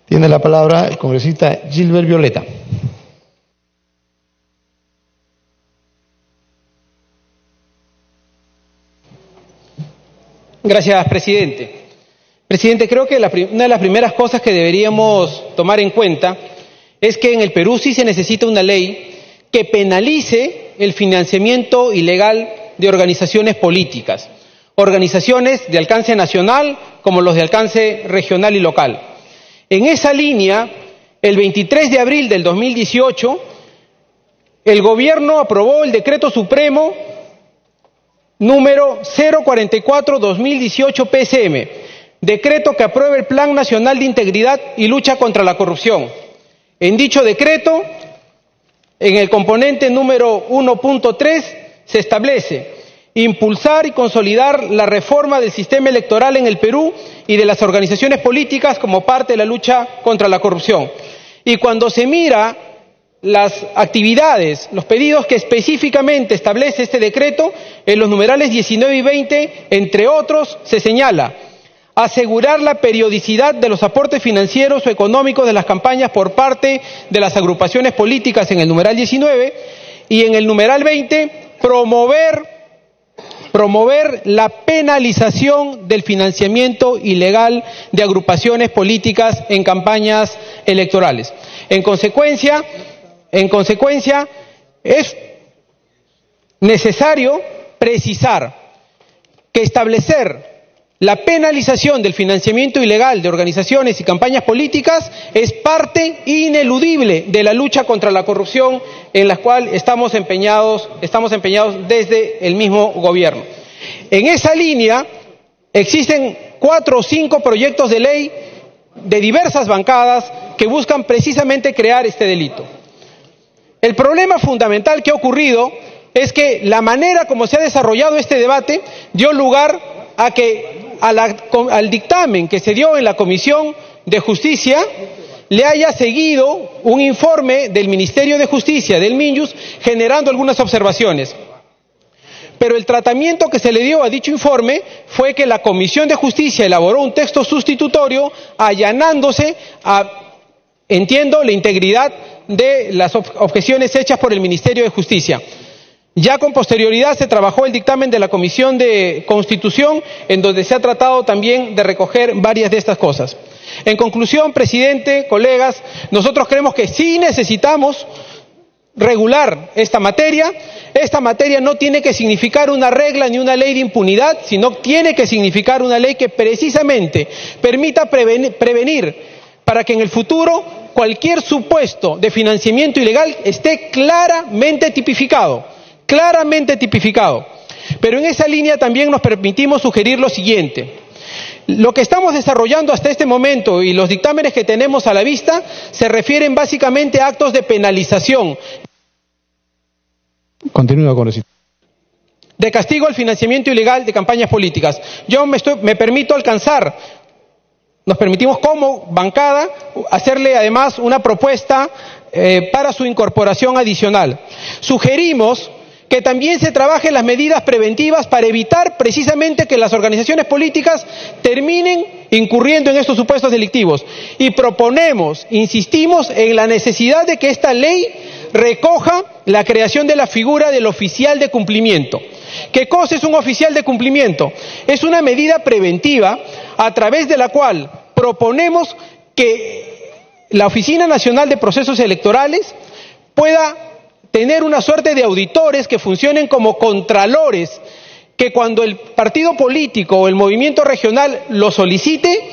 Tiene la palabra el congresista Gilbert Violeta. Gracias, presidente. Presidente, creo que una de las primeras cosas que deberíamos tomar en cuenta es que en el Perú sí se necesita una ley que penalice el financiamiento ilegal de organizaciones políticas, organizaciones de alcance nacional como los de alcance regional y local. En esa línea, el 23 de abril del 2018, el Gobierno aprobó el Decreto Supremo número 044/2018 PSM, decreto que aprueba el Plan Nacional de Integridad y Lucha contra la Corrupción. En dicho decreto, en el componente número 1.3, se establece impulsar y consolidar la reforma del sistema electoral en el Perú y de las organizaciones políticas como parte de la lucha contra la corrupción. Y cuando se mira las actividades, los pedidos que específicamente establece este decreto, en los numerales 19 y 20, entre otros, se señala asegurar la periodicidad de los aportes financieros o económicos de las campañas por parte de las agrupaciones políticas en el numeral 19, y en el numeral 20, promover la penalización del financiamiento ilegal de agrupaciones políticas en campañas electorales. En consecuencia, es necesario precisar que establecer la penalización del financiamiento ilegal de organizaciones y campañas políticas es parte ineludible de la lucha contra la corrupción en la cual estamos empeñados desde el mismo gobierno. En esa línea existen 4 o 5 proyectos de ley de diversas bancadas que buscan precisamente crear este delito. El problema fundamental que ha ocurrido es que la manera como se ha desarrollado este debate dio lugar a que al dictamen que se dio en la Comisión de Justicia le haya seguido un informe del Ministerio de Justicia, del MINJUS, generando algunas observaciones. Pero el tratamiento que se le dio a dicho informe fue que la Comisión de Justicia elaboró un texto sustitutorio allanándose a, entiendo, la integridad de las objeciones hechas por el Ministerio de Justicia. Ya con posterioridad se trabajó el dictamen de la Comisión de Constitución, en donde se ha tratado también de recoger varias de estas cosas. En conclusión, presidente, colegas, nosotros creemos que sí necesitamos regular esta materia. Esta materia no tiene que significar una regla ni una ley de impunidad, sino tiene que significar una ley que precisamente permita prevenir para que en el futuro cualquier supuesto de financiamiento ilegal esté claramente tipificado. Pero en esa línea también nos permitimos sugerir lo siguiente. Lo que estamos desarrollando hasta este momento y los dictámenes que tenemos a la vista se refieren básicamente a actos de penalización. Continúa, congresista. De castigo al financiamiento ilegal de campañas políticas. Nos permitimos como bancada hacerle además una propuesta para su incorporación adicional. Sugerimos que también se trabajen las medidas preventivas para evitar precisamente que las organizaciones políticas terminen incurriendo en estos supuestos delictivos. Y proponemos, insistimos en la necesidad de que esta ley recoja la creación de la figura del oficial de cumplimiento. ¿Qué cosa es un oficial de cumplimiento? Es una medida preventiva a través de la cual proponemos que la Oficina Nacional de Procesos Electorales pueda tener una suerte de auditores que funcionen como contralores, que cuando el partido político o el movimiento regional lo solicite,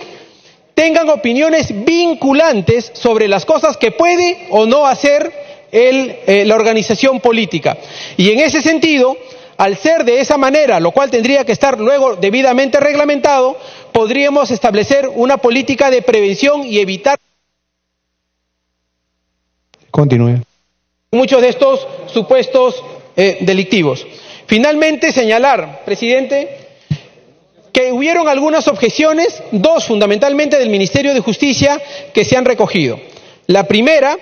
tengan opiniones vinculantes sobre las cosas que puede o no hacer la organización política. Y en ese sentido, al ser de esa manera, lo cual tendría que estar luego debidamente reglamentado, podríamos establecer una política de prevención y evitar Continúe. muchos de estos supuestos delictivos. Finalmente, señalar, presidente, que hubieron algunas objeciones, 2 fundamentalmente del Ministerio de Justicia, que se han recogido. La primera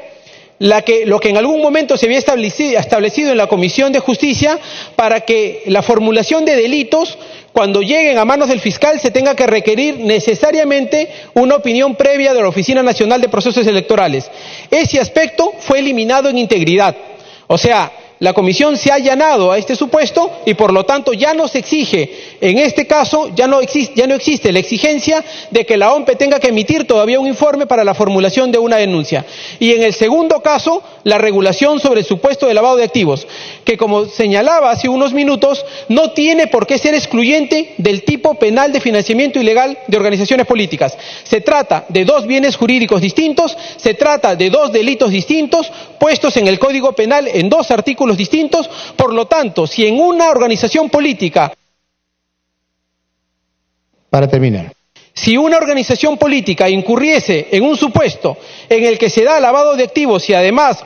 lo que en algún momento se había establecido en la Comisión de Justicia para que la formulación de delitos, cuando lleguen a manos del fiscal, se tenga que requerir necesariamente una opinión previa de la Oficina Nacional de Procesos Electorales. Ese aspecto fue eliminado en integridad. O sea, la comisión se ha allanado a este supuesto y por lo tanto ya no se exige, en este caso ya no existe la exigencia de que la OMPE tenga que emitir todavía un informe para la formulación de una denuncia. Y en el segundo caso, la regulación sobre el supuesto de lavado de activos, que como señalaba hace unos minutos, no tiene por qué ser excluyente del tipo penal de financiamiento ilegal de organizaciones políticas. Se trata de dos bienes jurídicos distintos, se trata de dos delitos distintos, puestos en el Código Penal en dos artículos distintos. Por lo tanto, si en una organización política... Para terminar. Si una organización política incurriese en un supuesto en el que se da lavado de activos y además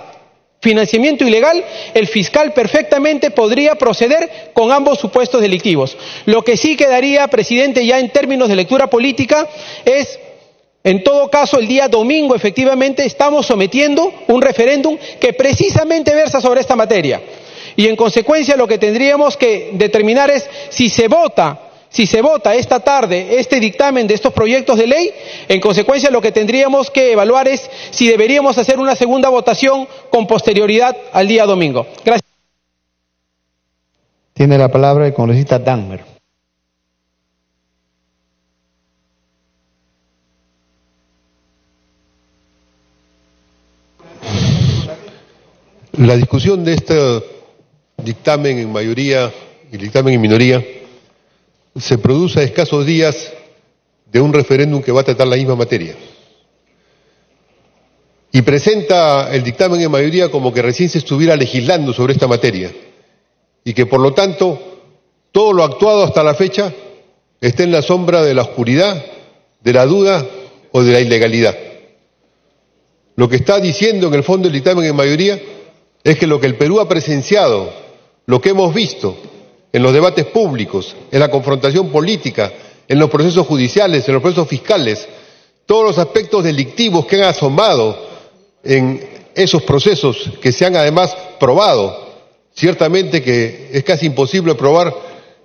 financiamiento ilegal, el fiscal perfectamente podría proceder con ambos supuestos delictivos. Lo que sí quedaría, presidente, ya en términos de lectura política es... En todo caso, el día domingo, efectivamente, estamos sometiendo un referéndum que precisamente versa sobre esta materia. Y en consecuencia lo que tendríamos que determinar es si se vota esta tarde este dictamen de estos proyectos de ley. En consecuencia lo que tendríamos que evaluar es si deberíamos hacer una segunda votación con posterioridad al día domingo. Gracias. Tiene la palabra el congresista Dahmer. La discusión de este dictamen en mayoría y dictamen en minoría se produce a escasos días de un referéndum que va a tratar la misma materia. Y presenta el dictamen en mayoría como que recién se estuviera legislando sobre esta materia y que por lo tanto todo lo actuado hasta la fecha está en la sombra de la oscuridad, de la duda o de la ilegalidad. Lo que está diciendo en el fondo el dictamen en mayoría es que lo que el Perú ha presenciado, lo que hemos visto en los debates públicos, en la confrontación política, en los procesos judiciales, en los procesos fiscales, todos los aspectos delictivos que han asomado en esos procesos que se han además probado, ciertamente que es casi imposible probar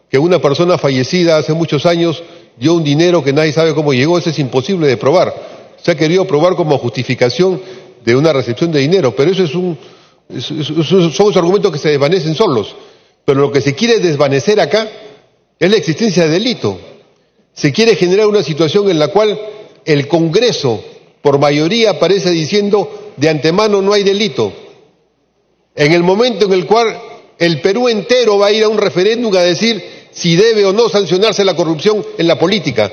que una persona fallecida hace muchos años dio un dinero que nadie sabe cómo llegó, eso es imposible de probar. Se ha querido probar como justificación de una recepción de dinero, pero eso son los argumentos que se desvanecen solos. Pero lo que se quiere desvanecer acá es la existencia de delito. Se quiere generar una situación en la cual el Congreso, por mayoría, aparece diciendo de antemano no hay delito. En el momento en el cual el Perú entero va a ir a un referéndum a decir si debe o no sancionarse la corrupción en la política.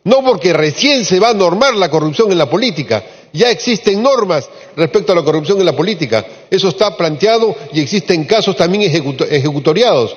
No porque recién se va a normar la corrupción en la política. Ya existen normas respecto a la corrupción en la política. Eso está planteado y existen casos también ejecutoriados.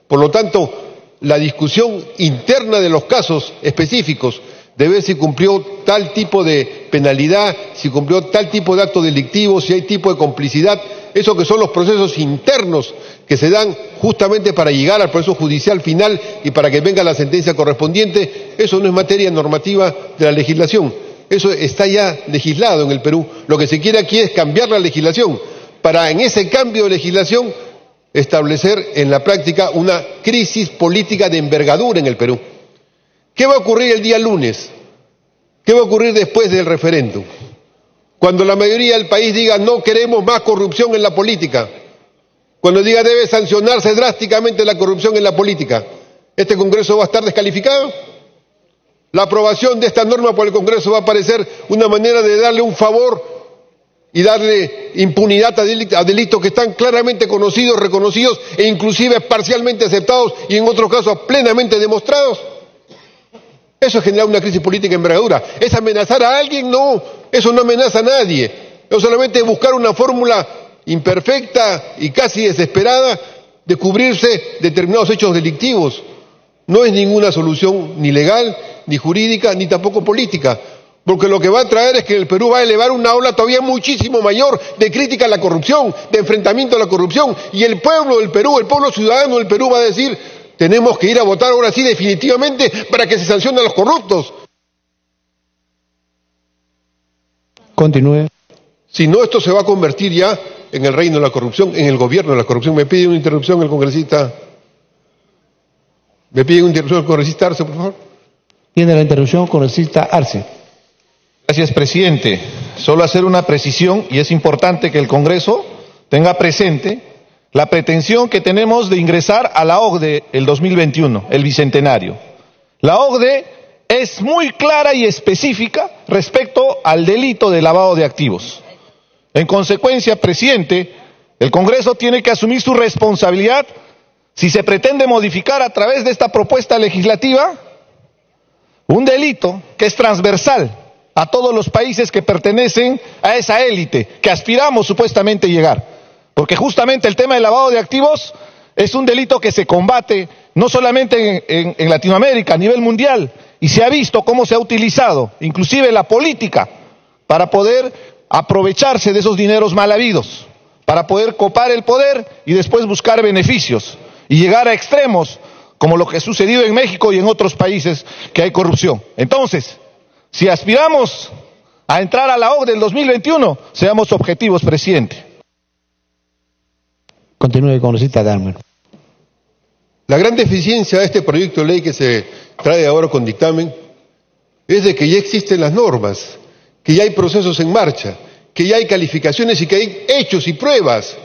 Por lo tanto, la discusión interna de los casos específicos de ver si cumplió tal tipo de penalidad, si cumplió tal tipo de acto delictivo, si hay tipo de complicidad, eso que son los procesos internos que se dan justamente para llegar al proceso judicial final y para que venga la sentencia correspondiente, eso no es materia normativa de la legislación. Eso está ya legislado en el Perú. Lo que se quiere aquí es cambiar la legislación para, en ese cambio de legislación, establecer en la práctica una crisis política de envergadura en el Perú. ¿Qué va a ocurrir el día lunes? ¿Qué va a ocurrir después del referéndum? Cuando la mayoría del país diga no queremos más corrupción en la política, cuando diga debe sancionarse drásticamente la corrupción en la política, ¿este Congreso va a estar descalificado? La aprobación de esta norma por el Congreso va a parecer una manera de darle un favor y darle impunidad a delitos que están claramente conocidos, reconocidos e inclusive parcialmente aceptados y en otros casos plenamente demostrados. Eso es generar una crisis política de envergadura. ¿Es amenazar a alguien? No, eso no amenaza a nadie. Es solamente buscar una fórmula imperfecta y casi desesperada de cubrirse determinados hechos delictivos. No es ninguna solución ni legal, ni jurídica, ni tampoco política, porque lo que va a traer es que el Perú va a elevar una ola todavía muchísimo mayor de crítica a la corrupción, de enfrentamiento a la corrupción, y el pueblo del Perú, el pueblo ciudadano del Perú va a decir tenemos que ir a votar ahora sí definitivamente para que se sancionen a los corruptos. Continúe. Si no, esto se va a convertir ya en el reino de la corrupción, en el gobierno de la corrupción. Me pide una interrupción el congresista. Me pide una interrupción el congresista Arce, por favor. Tiene la interrupción congresista Arce. Gracias, presidente. Solo hacer una precisión, y es importante que el Congreso tenga presente la pretensión que tenemos de ingresar a la OCDE el 2021, el bicentenario. La OCDE es muy clara y específica respecto al delito de lavado de activos. En consecuencia, presidente, el Congreso tiene que asumir su responsabilidad si se pretende modificar a través de esta propuesta legislativa un delito que es transversal a todos los países que pertenecen a esa élite que aspiramos supuestamente llegar. Porque justamente el tema del lavado de activos es un delito que se combate no solamente en Latinoamérica, a nivel mundial, y se ha visto cómo se ha utilizado, inclusive la política, para poder aprovecharse de esos dineros mal habidos, para poder copar el poder y después buscar beneficios y llegar a extremos como lo que ha sucedido en México y en otros países que hay corrupción. Entonces, si aspiramos a entrar a la OCDE del 2021, seamos objetivos, presidente. Continúe, congresista Dahmer. La gran deficiencia de este proyecto de ley que se trae ahora con dictamen es de que ya existen las normas, que ya hay procesos en marcha, que ya hay calificaciones y que hay hechos y pruebas.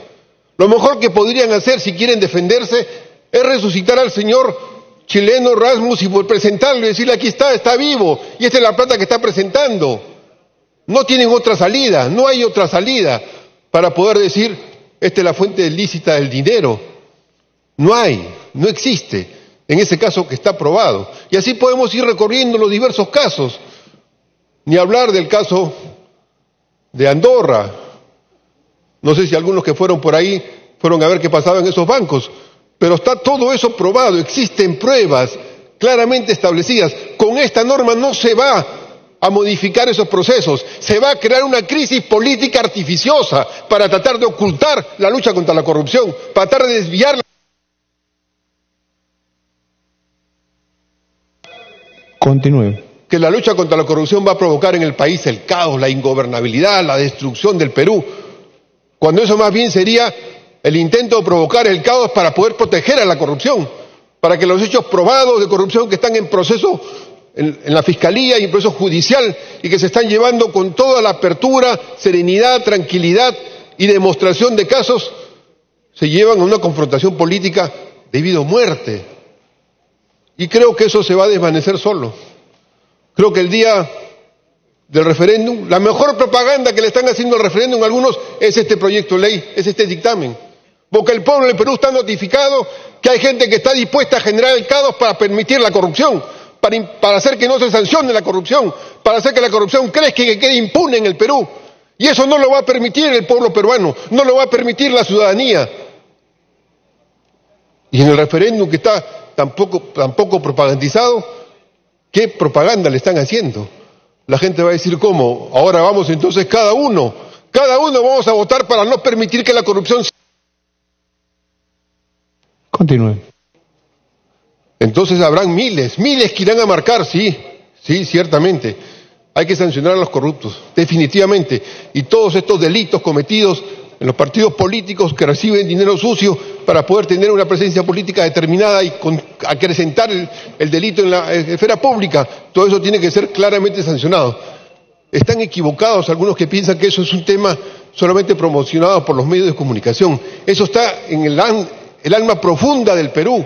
Lo mejor que podrían hacer si quieren defenderse es resucitar al señor chileno Rasmus y presentarlo y decirle aquí está vivo y esta es la plata que está presentando. No tienen otra salida, no hay otra salida para poder decir esta es la fuente ilícita del dinero. No hay, no existe, en ese caso que está probado. Y así podemos ir recorriendo los diversos casos. Ni hablar del caso de Andorra. No sé si algunos que fueron por ahí fueron a ver qué pasaba en esos bancos, pero está todo eso probado, existen pruebas claramente establecidas. Con esta norma no se va a modificar esos procesos, se va a crear una crisis política artificiosa para tratar de ocultar la lucha contra la corrupción, para tratar de desviarla. Continúe. Que la lucha contra la corrupción va a provocar en el país el caos, la ingobernabilidad, la destrucción del Perú, cuando eso más bien sería el intento de provocar el caos para poder proteger a la corrupción, para que los hechos probados de corrupción que están en proceso en la Fiscalía y en proceso judicial y que se están llevando con toda la apertura, serenidad, tranquilidad y demostración de casos, se llevan a una confrontación política debido a muerte. Y creo que eso se va a desvanecer solo. Creo que el día del referéndum, la mejor propaganda que le están haciendo al referéndum a algunos es este proyecto de ley, es este dictamen. Porque el pueblo del Perú está notificado que hay gente que está dispuesta a generar el caos para permitir la corrupción, para hacer que no se sancione la corrupción, para hacer que la corrupción crezca y que quede impune en el Perú. Y eso no lo va a permitir el pueblo peruano, no lo va a permitir la ciudadanía. Y en el referéndum que está tan poco propagandizado, ¿qué propaganda le están haciendo? La gente va a decir, ¿cómo? Ahora vamos entonces cada uno vamos a votar para no permitir que la corrupción... Continúe. Entonces habrán miles que irán a marcar, sí, ciertamente. Hay que sancionar a los corruptos, definitivamente. Y todos estos delitos cometidos en los partidos políticos que reciben dinero sucio para poder tener una presencia política determinada y acrecentar el delito en la esfera pública, todo eso tiene que ser claramente sancionado. Están equivocados algunos que piensan que eso es un tema solamente promocionado por los medios de comunicación. Eso está en el alma profunda del Perú,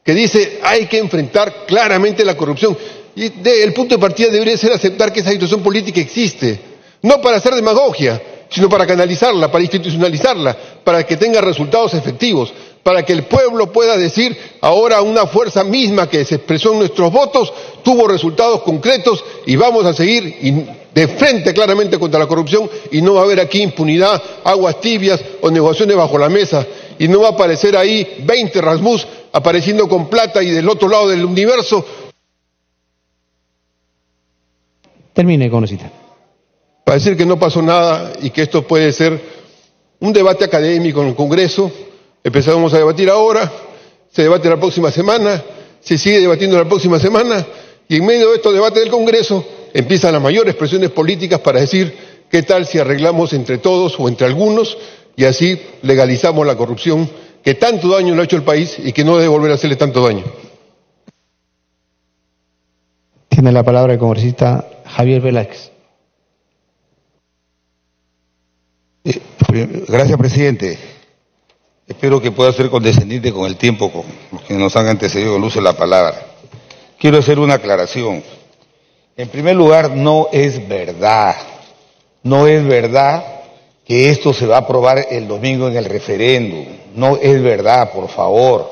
que dice hay que enfrentar claramente la corrupción. Y el punto de partida debería ser aceptar que esa situación política existe, no para hacer demagogia, sino para canalizarla, para institucionalizarla, para que tenga resultados efectivos, para que el pueblo pueda decir ahora una fuerza misma que se expresó en nuestros votos tuvo resultados concretos y vamos a seguir de frente claramente contra la corrupción y no va a haber aquí impunidad, aguas tibias o negociaciones bajo la mesa y no va a aparecer ahí 20 Rasmus apareciendo con plata y del otro lado del universo. Termine, congresista. Para decir que no pasó nada y que esto puede ser un debate académico en el Congreso. Empezamos a debatir ahora, se debate la próxima semana, se sigue debatiendo la próxima semana y en medio de estos debates del Congreso empiezan las mayores presiones políticas para decir ¿Qué tal si arreglamos entre todos o entre algunos y así legalizamos la corrupción que tanto daño le ha hecho al país y que no debe volver a hacerle tanto daño? Tiene la palabra el congresista Javier Velázquez. Gracias, presidente. Espero que pueda ser condescendiente con el tiempo, con los que nos han antecedido el uso de la palabra. Quiero hacer una aclaración. En primer lugar, no es verdad que esto se va a aprobar el domingo en el referéndum. No es verdad, por favor.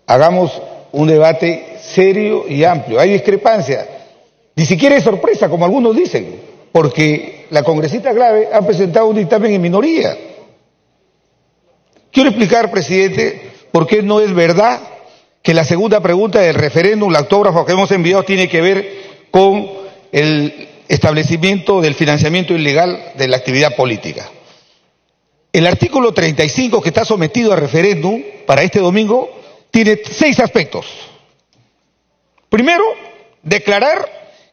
Hagamos un debate serio y amplio. Hay discrepancias. Ni siquiera es sorpresa, como algunos dicen, porque la congresista Clave ha presentado un dictamen en minoría. Quiero explicar, presidente, por qué no es verdad que la segunda pregunta del referéndum, la autógrafa que hemos enviado, tiene que ver con el establecimiento del financiamiento ilegal de la actividad política. El artículo 35 que está sometido a referéndum para este domingo tiene 6 aspectos. Primero, declarar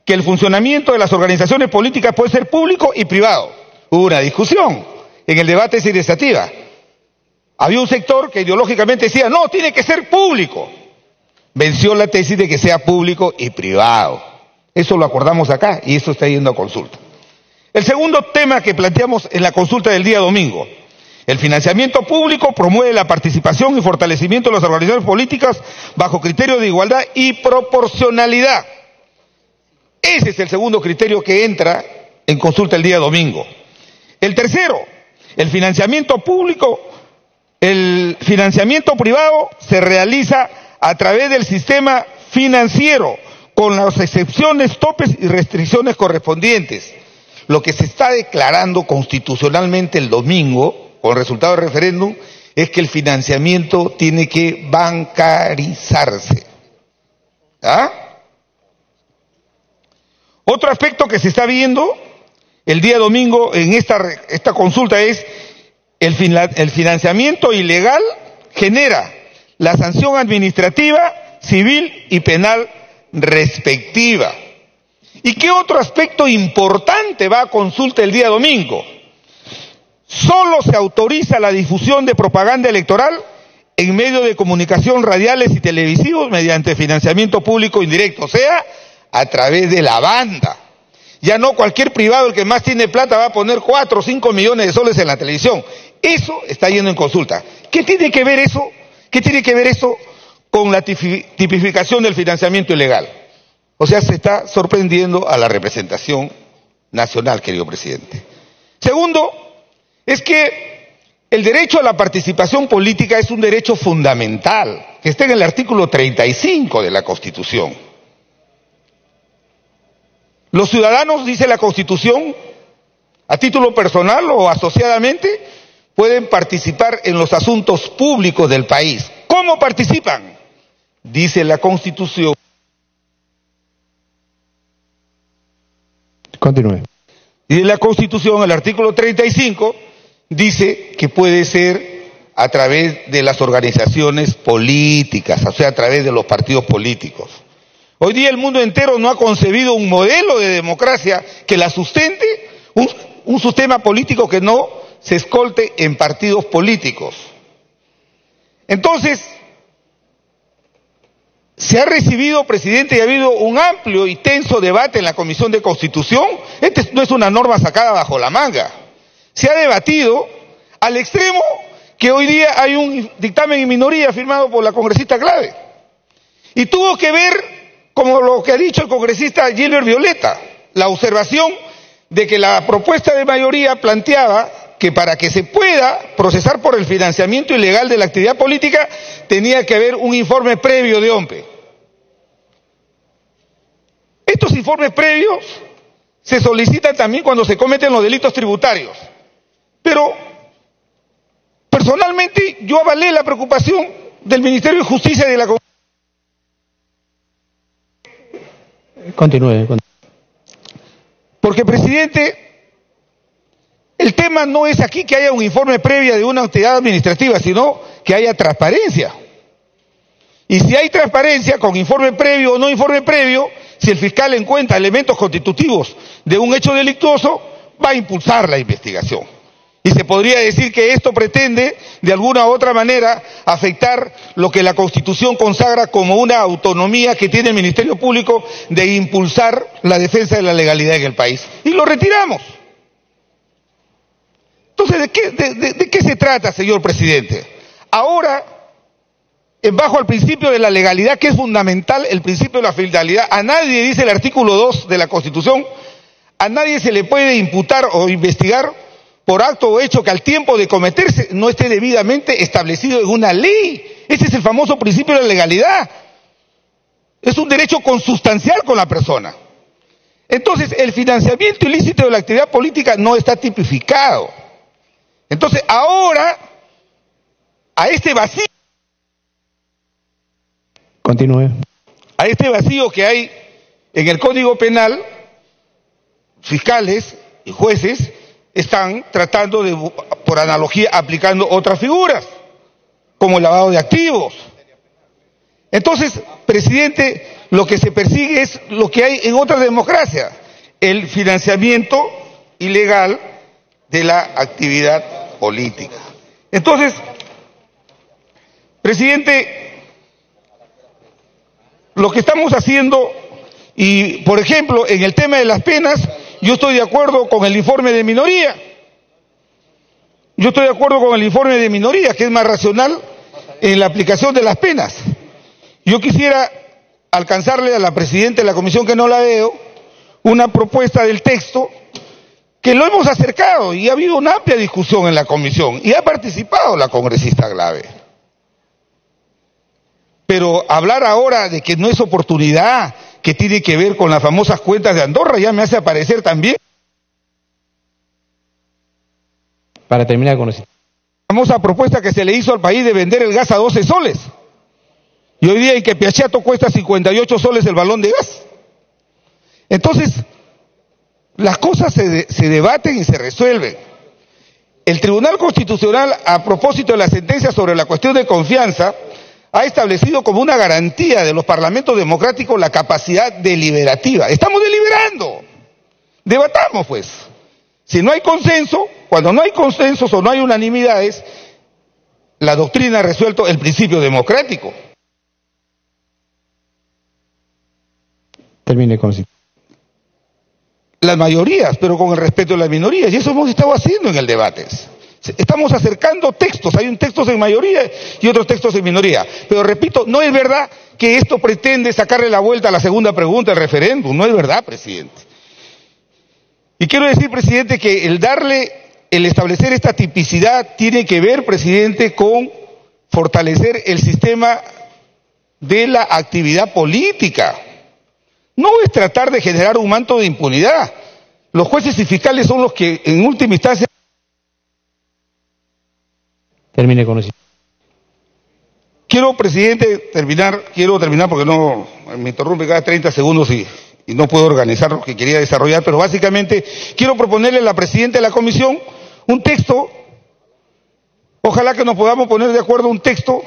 que el funcionamiento de las organizaciones políticas puede ser público y privado. Hubo una discusión en el debate de esa iniciativa. Había un sector que ideológicamente decía, no, tiene que ser público. Venció la tesis de que sea público y privado. Eso lo acordamos acá y eso está yendo a consulta. El segundo tema que planteamos en la consulta del día domingo. El financiamiento público promueve la participación y fortalecimiento de las organizaciones políticas bajo criterios de igualdad y proporcionalidad. Ese es el segundo criterio que entra en consulta el día domingo. El tercero, el financiamiento privado se realiza a través del sistema financiero, con las excepciones, topes y restricciones correspondientes. Lo que se está declarando constitucionalmente el domingo, con el resultado del referéndum, es que el financiamiento tiene que bancarizarse. ¿Ah? Otro aspecto que se está viendo el día domingo en esta consulta es el financiamiento ilegal genera la sanción administrativa, civil y penal respectiva. ¿Y qué otro aspecto importante va a consulta el día domingo? Solo se autoriza la difusión de propaganda electoral en medios de comunicación radiales y televisivos mediante financiamiento público indirecto, o sea, a través de la banda. Ya no cualquier privado, el que más tiene plata, va a poner 4 o 5 millones de soles en la televisión. Eso está yendo en consulta. ¿Qué tiene que ver eso? ¿Qué tiene que ver eso con la tipificación del financiamiento ilegal? O sea, se está sorprendiendo a la representación nacional, querido presidente. Segundo, es que el derecho a la participación política es un derecho fundamental, que está en el artículo 35 de la Constitución. Los ciudadanos, dice la Constitución, a título personal o asociadamente, pueden participar en los asuntos públicos del país. ¿Cómo participan? Dice la Constitución. Continúe. Y en la Constitución, el artículo 35, dice que puede ser a través de las organizaciones políticas, o sea, a través de los partidos políticos. Hoy día el mundo entero no ha concebido un modelo de democracia que la sustente, un sistema político que no se escolte en partidos políticos. Entonces, se ha recibido, presidente, y ha habido un amplio y tenso debate en la Comisión de Constitución. Este no es una norma sacada bajo la manga. Se ha debatido al extremo que hoy día hay un dictamen en minoría firmado por la congresista Clave. Y tuvo que ver, como lo que ha dicho el congresista Gilbert Violeta, la observación de que la propuesta de mayoría planteaba que para que se pueda procesar por el financiamiento ilegal de la actividad política tenía que haber un informe previo de OMPE. Estos informes previos se solicitan también cuando se cometen los delitos tributarios. Pero personalmente yo avalé la preocupación del Ministerio de Justicia y de la Continúe. Porque, presidente, el tema no es aquí que haya un informe previo de una entidad administrativa, sino que haya transparencia. Y si hay transparencia con informe previo o no informe previo, si el fiscal encuentra elementos constitutivos de un hecho delictuoso, va a impulsar la investigación. Y se podría decir que esto pretende, de alguna u otra manera, afectar lo que la Constitución consagra como una autonomía que tiene el Ministerio Público de impulsar la defensa de la legalidad en el país. Y lo retiramos. Entonces, ¿de qué se trata, señor presidente? Ahora, bajo el principio de la legalidad, que es fundamental, el principio de la fidelidad, a nadie, dice el artículo 2 de la Constitución, a nadie se le puede imputar o investigar por acto o hecho que al tiempo de cometerse no esté debidamente establecido en una ley. Ese es el famoso principio de la legalidad. Es un derecho consustancial con la persona. Entonces, el financiamiento ilícito de la actividad política no está tipificado. Entonces, ahora, a este vacío, continúe, a este vacío que hay en el Código Penal, fiscales y jueces están tratando de, por analogía, aplicando otras figuras, como el lavado de activos. Entonces, presidente, lo que se persigue es lo que hay en otras democracias, el financiamiento ilegal de la actividad política. Entonces, presidente, lo que estamos haciendo, y por ejemplo, en el tema de las penas, yo estoy de acuerdo con el informe de minoría. Yo estoy de acuerdo con el informe de minoría, que es más racional en la aplicación de las penas. Yo quisiera alcanzarle a la presidenta de la comisión, que no la veo, una propuesta del texto que lo hemos acercado y ha habido una amplia discusión en la comisión y ha participado la congresista Glave. Pero hablar ahora de que no es oportunidad, que tiene que ver con las famosas cuentas de Andorra, ya me hace aparecer también. para terminar con eso. La famosa propuesta que se le hizo al país de vender el gas a 12 soles. Y hoy día en que Piachato cuesta 58 soles el balón de gas. Entonces, las cosas se debaten y se resuelven. El Tribunal Constitucional, a propósito de la sentencia sobre la cuestión de confianza, ha establecido como una garantía de los parlamentos democráticos la capacidad deliberativa. Estamos deliberando. Debatamos, pues. Si no hay consenso, cuando no hay consensos o no hay unanimidades, la doctrina ha resuelto el principio democrático. Termine con Las mayorías, pero con el respeto de las minorías, y eso hemos estado haciendo en el debate. Estamos acercando textos, hay un textos en mayoría y otros textos en minoría. Pero repito, no es verdad que esto pretende sacarle la vuelta a la segunda pregunta del referéndum, no es verdad, presidente. Y quiero decir, presidente, que el establecer esta tipicidad tiene que ver, presidente, con fortalecer el sistema de la actividad política. No es tratar de generar un manto de impunidad. Los jueces y fiscales son los que, en última instancia... Termine con eso. Quiero, presidente, terminar porque no me interrumpe cada 30 segundos y no puedo organizar lo que quería desarrollar, pero básicamente quiero proponerle a la presidenta de la comisión un texto, ojalá que nos podamos poner de acuerdo, un texto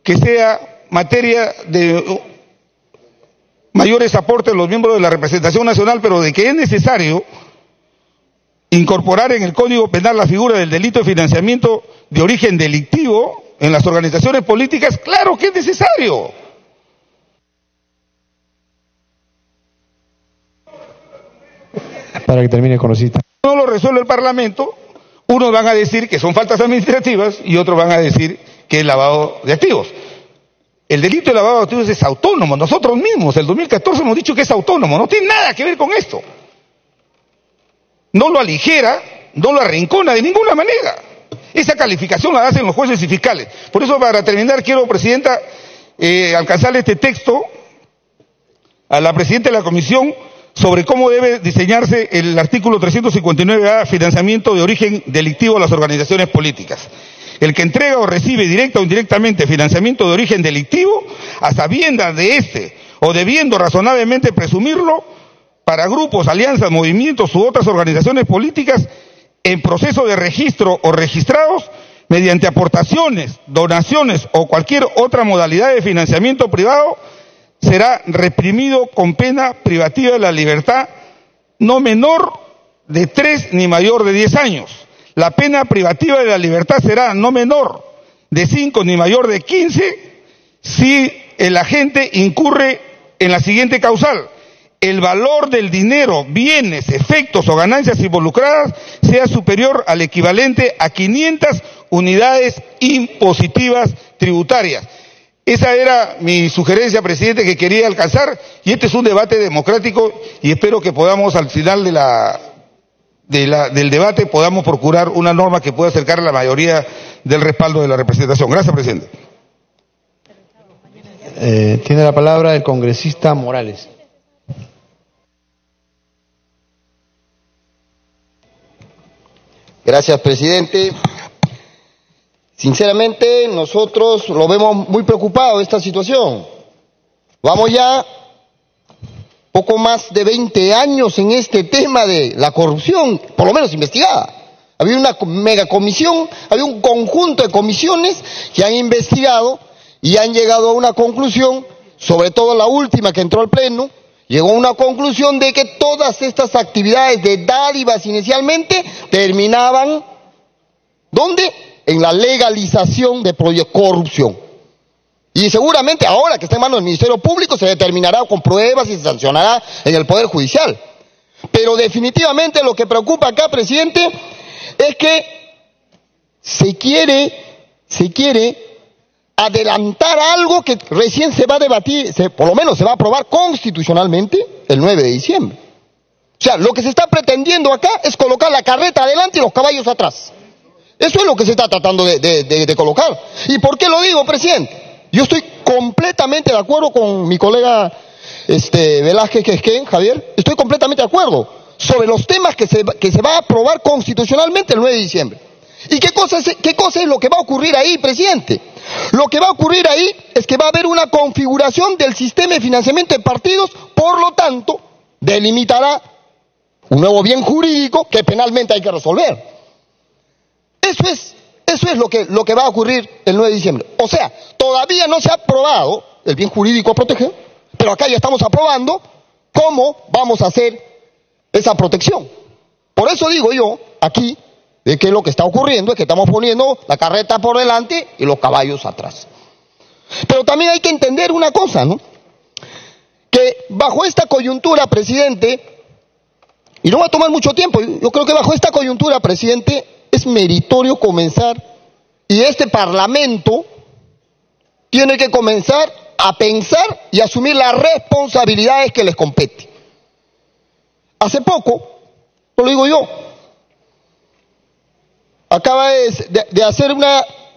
que sea materia de mayores aportes de los miembros de la representación nacional, pero de que es necesario incorporar en el Código Penal la figura del delito de financiamiento de origen delictivo en las organizaciones políticas. Claro que es necesario. Para que termine con cita. No lo resuelve el Parlamento, unos van a decir que son faltas administrativas y otros van a decir que es lavado de activos. El delito de lavado de activos es autónomo, nosotros mismos, el 2014 hemos dicho que es autónomo, no tiene nada que ver con esto. No lo aligera, no lo arrincona de ninguna manera. Esa calificación la hacen los jueces y fiscales. Por eso, para terminar, quiero, presidenta, alcanzarle este texto a la presidenta de la comisión sobre cómo debe diseñarse el artículo 359A, financiamiento de origen delictivo a las organizaciones políticas. El que entrega o recibe directa o indirectamente financiamiento de origen delictivo, a sabiendas de este o debiendo razonablemente presumirlo, para grupos, alianzas, movimientos u otras organizaciones políticas en proceso de registro o registrados mediante aportaciones, donaciones o cualquier otra modalidad de financiamiento privado, será reprimido con pena privativa de la libertad no menor de 3 ni mayor de 10 años. La pena privativa de la libertad será no menor de 5 ni mayor de 15 si el agente incurre en la siguiente causal: el valor del dinero, bienes, efectos o ganancias involucradas sea superior al equivalente a 500 unidades impositivas tributarias. Esa era mi sugerencia, presidente, que quería alcanzar, y este es un debate democrático y espero que podamos al final del debate podamos procurar una norma que pueda acercar a la mayoría del respaldo de la representación. Gracias, presidente. Tiene la palabra el congresista Morales. Gracias, presidente. Sinceramente, nosotros lo vemos muy preocupado esta situación. Vamos ya poco más de 20 años en este tema de la corrupción, por lo menos investigada. Había una megacomisión, había un conjunto de comisiones que han investigado y han llegado a una conclusión, sobre todo la última que entró al Pleno, llegó a una conclusión de que todas estas actividades de dádivas inicialmente terminaban, ¿dónde? En la legalización de corrupción. Y seguramente ahora que está en manos del Ministerio Público se determinará con pruebas y se sancionará en el Poder Judicial. Pero definitivamente lo que preocupa acá, presidente, es que se quiere adelantar algo que recién se va a debatir, por lo menos se va a aprobar constitucionalmente el 9 de diciembre. O sea, lo que se está pretendiendo acá es colocar la carreta adelante y los caballos atrás. Eso es lo que se está tratando de colocar. ¿Y por qué lo digo, presidente? Yo estoy completamente de acuerdo con mi colega Velázquez Quesquén, Javier, estoy completamente de acuerdo sobre los temas que se va a aprobar constitucionalmente el 9 de diciembre. ¿Y qué cosa es lo que va a ocurrir ahí, presidente? Lo que va a ocurrir ahí es que va a haber una configuración del sistema de financiamiento de partidos, por lo tanto, delimitará un nuevo bien jurídico que penalmente hay que resolver. Eso es lo que va a ocurrir el 9 de diciembre. O sea, todavía no se ha aprobado el bien jurídico a proteger, pero acá ya estamos aprobando cómo vamos a hacer esa protección. Por eso digo yo, aquí, de que lo que está ocurriendo es que estamos poniendo la carreta por delante y los caballos atrás. Pero también hay que entender una cosa, ¿no? Que bajo esta coyuntura, presidente, y no va a tomar mucho tiempo, yo creo que bajo esta coyuntura, presidente, es meritorio comenzar, y este Parlamento tiene que comenzar a pensar y asumir las responsabilidades que les competen. Hace poco, lo digo yo, acaba de hacer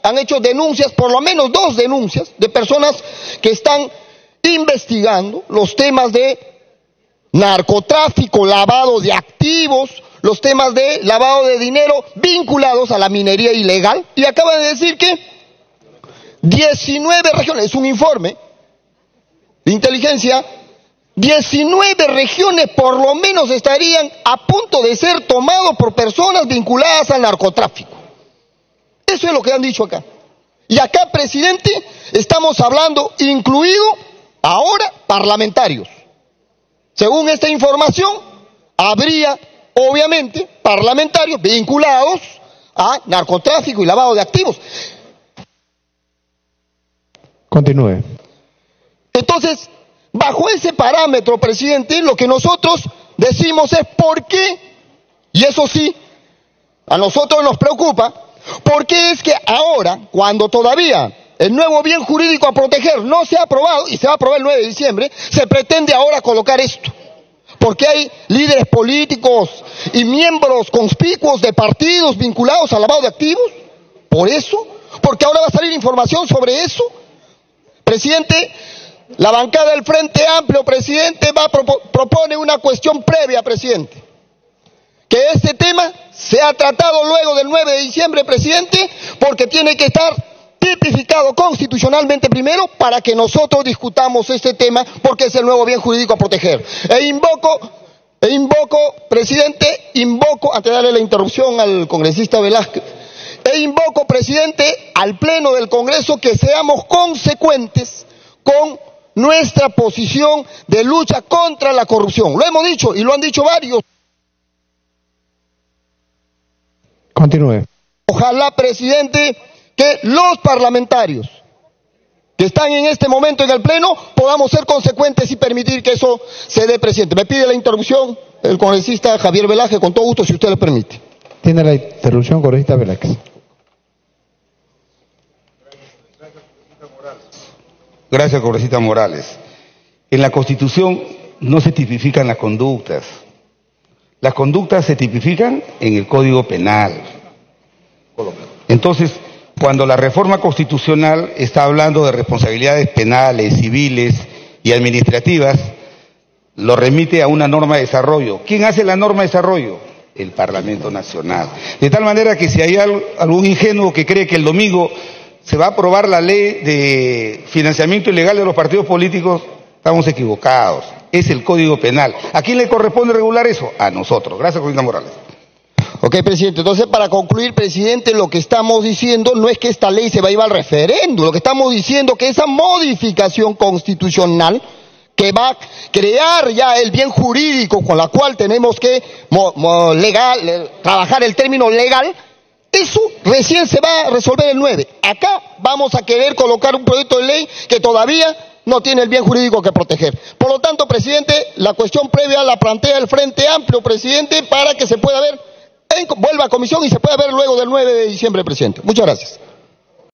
han hecho denuncias, por lo menos 2 denuncias, de personas que están investigando los temas de narcotráfico, lavado de activos, los temas de lavado de dinero vinculados a la minería ilegal, y acaba de decir que 19 regiones, es un informe de inteligencia, 19 regiones por lo menos estarían a punto de ser tomados por personas vinculadas al narcotráfico. Eso es lo que han dicho acá. Y acá, presidente, estamos hablando, incluido ahora, parlamentarios. Según esta información, habría, obviamente, parlamentarios vinculados a narcotráfico y lavado de activos. Continúe. Entonces, bajo ese parámetro, presidente, lo que nosotros decimos es por qué, y eso sí, a nosotros nos preocupa, por qué es que ahora, cuando todavía el nuevo bien jurídico a proteger no se ha aprobado, y se va a aprobar el 9 de diciembre, se pretende ahora colocar esto. Porque hay líderes políticos y miembros conspicuos de partidos vinculados al lavado de activos. ¿Por eso? Porque ahora va a salir información sobre eso. Presidente, la bancada del Frente Amplio, presidente, propone una cuestión previa, presidente. Que este tema sea tratado luego del 9 de diciembre, presidente, porque tiene que estar tipificado constitucionalmente primero para que nosotros discutamos este tema, porque es el nuevo bien jurídico a proteger. Presidente, antes de darle la interrupción al congresista Velázquez, invoco, presidente, al Pleno del Congreso que seamos consecuentes con nuestra posición de lucha contra la corrupción. Lo hemos dicho y lo han dicho varios. Continúe. Ojalá, presidente, que los parlamentarios que están en este momento en el Pleno podamos ser consecuentes y permitir que eso se dé, presidente. Me pide la interrupción el congresista Javier Velázquez, con todo gusto, si usted lo permite. Tiene la interrupción, congresista Velázquez. Gracias, congresista Morales. En la Constitución no se tipifican las conductas. Las conductas se tipifican en el Código Penal. Entonces, cuando la reforma constitucional está hablando de responsabilidades penales, civiles y administrativas, lo remite a una norma de desarrollo. ¿Quién hace la norma de desarrollo? El Parlamento Nacional. De tal manera que si hay algún ingenuo que cree que el domingo se va a aprobar la ley de financiamiento ilegal de los partidos políticos, estamos equivocados. Es el Código Penal. ¿A quién le corresponde regular eso? A nosotros. Gracias, congresista Morales. Ok, presidente. Entonces, para concluir, presidente, lo que estamos diciendo no es que esta ley se va a ir al referéndum. Lo que estamos diciendo es que esa modificación constitucional que va a crear ya el bien jurídico con la cual tenemos que trabajar el término legal, eso recién se va a resolver el 9. Acá vamos a querer colocar un proyecto de ley que todavía no tiene el bien jurídico que proteger. Por lo tanto, presidente, la cuestión previa la plantea el Frente Amplio, presidente, para que se pueda ver, vuelva a comisión y se pueda ver luego del 9 de diciembre, presidente. Muchas gracias.